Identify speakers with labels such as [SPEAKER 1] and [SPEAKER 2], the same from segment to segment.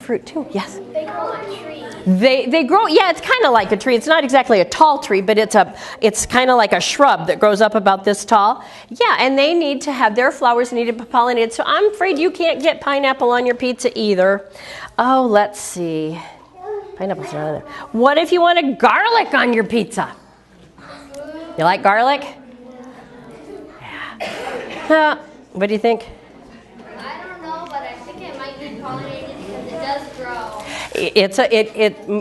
[SPEAKER 1] fruit too. Yes.
[SPEAKER 2] They grow like trees.
[SPEAKER 1] They grow. Yeah, it's kind of like a tree. It's not exactly a tall tree, but it's kind of like a shrub that grows up about this tall. Yeah, and they need to have their flowers need to be pollinated. So I'm afraid you can't get pineapple on your pizza either. Oh, let's see. Pineapple's not there. What if you wanted garlic on your pizza? You like garlic? Yeah. What do you think?
[SPEAKER 2] I don't know, but I think it might be pollinated because it does grow.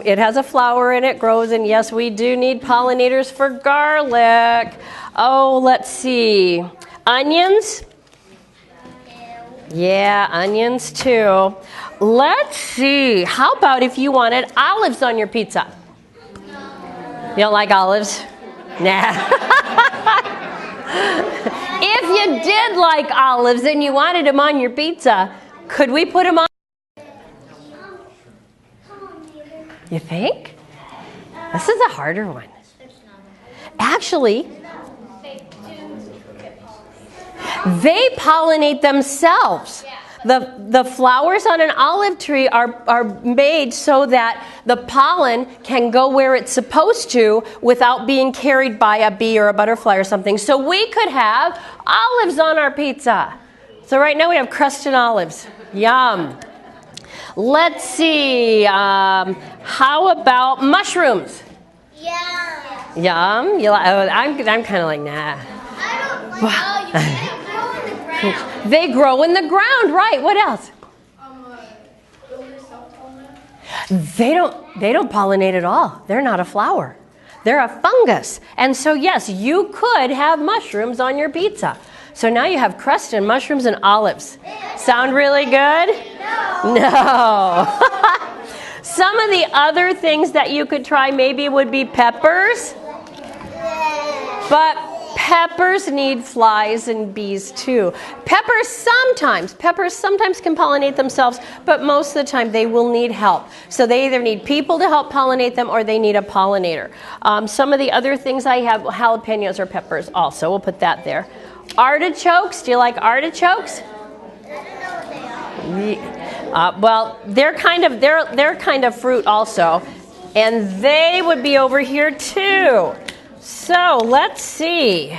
[SPEAKER 1] It has a flower and it grows, and yes, we do need pollinators for garlic. Oh, let's see. Onions? Yeah, onions too. Let's see. How about if you wanted olives on your pizza? You don't like olives? Nah. If you did like olives and you wanted them on your pizza, could we put them on? You think? This is a harder one. Actually, they pollinate themselves. The flowers on an olive tree are made so that the pollen can go where it's supposed to without being carried by a bee or a butterfly or something. So we could have olives on our pizza. So right now we have crusted olives. Yum. Let's see. How about mushrooms?
[SPEAKER 2] Yeah.
[SPEAKER 1] Yum. I'm kind of like, nah.
[SPEAKER 2] I don't like. Oh, you can't grow in the ground.
[SPEAKER 1] They grow in the ground, right? What else? They don't pollinate at all. They're not a flower. They're a fungus. And so yes, you could have mushrooms on your pizza. So now you have crusted mushrooms and olives. Sound really good? No. Some of the other things that you could try maybe would be peppers. But peppers need flies and bees too. Peppers sometimes can pollinate themselves, but most of the time they will need help. So they either need people to help pollinate them or they need a pollinator. Some of the other things I have, jalapenos or peppers also. We'll put that there. Artichokes. Do you like artichokes?
[SPEAKER 2] I don't know what they are.
[SPEAKER 1] Well, they're kind of fruit also, and they would be over here too. So let's see.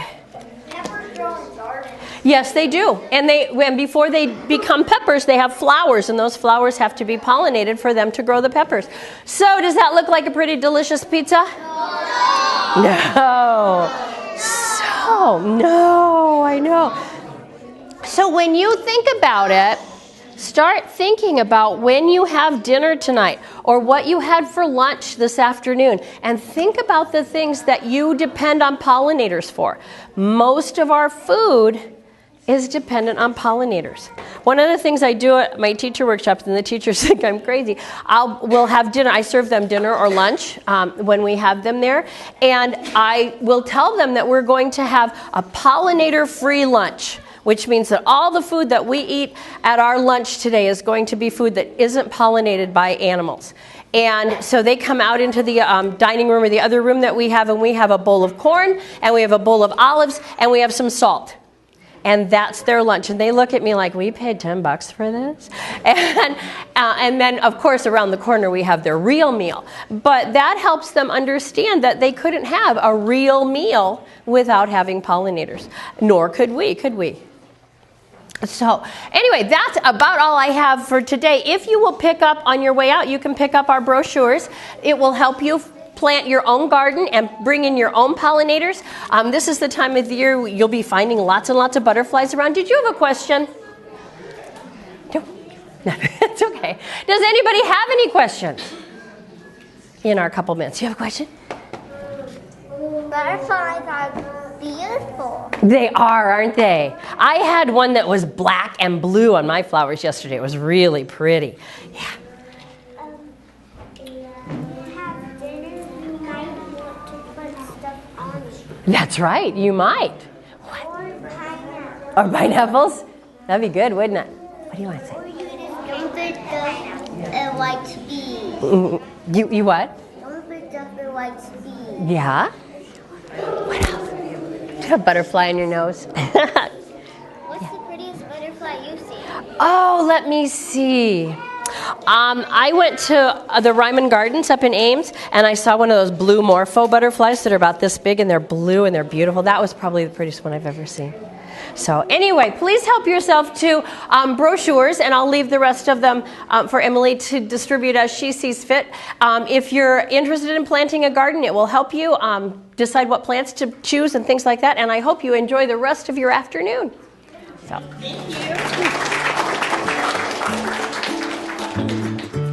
[SPEAKER 2] Peppers grow in gardens.
[SPEAKER 1] Yes, they do. And before they become peppers, they have flowers, and those flowers have to be pollinated for them to grow the peppers. So does that look like a pretty delicious pizza? No. No, I know. So when you think about it, start thinking about when you have dinner tonight or what you had for lunch this afternoon, and think about the things that you depend on pollinators for. Most of our food is dependent on pollinators. One of the things I do at my teacher workshops, and the teachers think I'm crazy, we'll have dinner. I serve them dinner or lunch when we have them there, and I will tell them that we're going to have a pollinator-free lunch, which means that all the food that we eat at our lunch today is going to be food that isn't pollinated by animals. And so they come out into the dining room or the other room that we have, and we have a bowl of corn, and we have a bowl of olives, and we have some salt. And that's their lunch. And they look at me like, we paid $10 for this? And then, of course, around the corner we have their real meal. But that helps them understand that they couldn't have a real meal without having pollinators. Nor could we, could we? So anyway, that's about all I have for today. If you will pick up on your way out, you can pick up our brochures. It will help you plant your own garden and bring in your own pollinators. This is the time of the year you'll be finding lots and lots of butterflies around. Did you have a question? No, it's okay. Does anybody have any questions in our couple minutes? Do you have a question?
[SPEAKER 2] Butterflies are beautiful.
[SPEAKER 1] They are, aren't they? I had one that was black and blue on my flowers yesterday. It was really pretty. Yeah. That's right, you might. What? Or pineapples? That'd be good, wouldn't it? What do you want to say?
[SPEAKER 2] Or you just don't put the white bees.
[SPEAKER 1] You what?
[SPEAKER 2] Don't put the white bees.
[SPEAKER 1] Yeah? What else? Do you have a butterfly on your nose?
[SPEAKER 2] What's the prettiest butterfly you've seen?
[SPEAKER 1] Oh, let me see. I went to the Ryman Gardens up in Ames, and I saw one of those blue morpho butterflies that are about this big, and they're blue and they're beautiful. That was probably the prettiest one I've ever seen. So anyway, please help yourself to brochures, and I'll leave the rest of them for Emily to distribute as she sees fit. If you're interested in planting a garden, it will help you decide what plants to choose and things like that, and I hope you enjoy the rest of your afternoon. So.
[SPEAKER 3] Thank you.